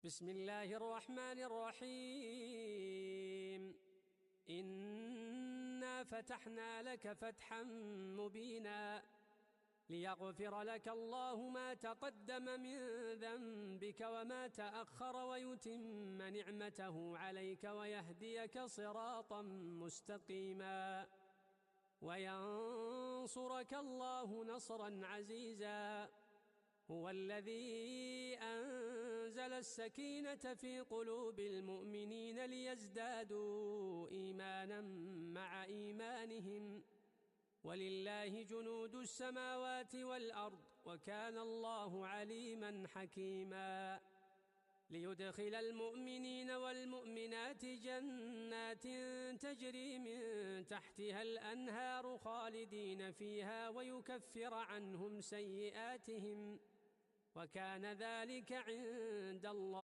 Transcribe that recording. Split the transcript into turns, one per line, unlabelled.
بسم الله الرحمن الرحيم. إنا فتحنا لك فتحا مبينا ليغفر لك الله ما تقدم من ذنبك وما تأخر ويتم نعمته عليك ويهديك صراطا مستقيما وينصرك الله نصرا عزيزا. هو الذي أنزل السكينة في قلوب المؤمنين ليزدادوا إيمانا مع إيمانهم ولله جنود السماوات والأرض وكان الله عليما حكيما. ليدخل المؤمنين والمؤمنات جنات تجري من تحتها الأنهار خالدين فيها ويكفر عنهم سيئاتهم وكان ذلك عند الله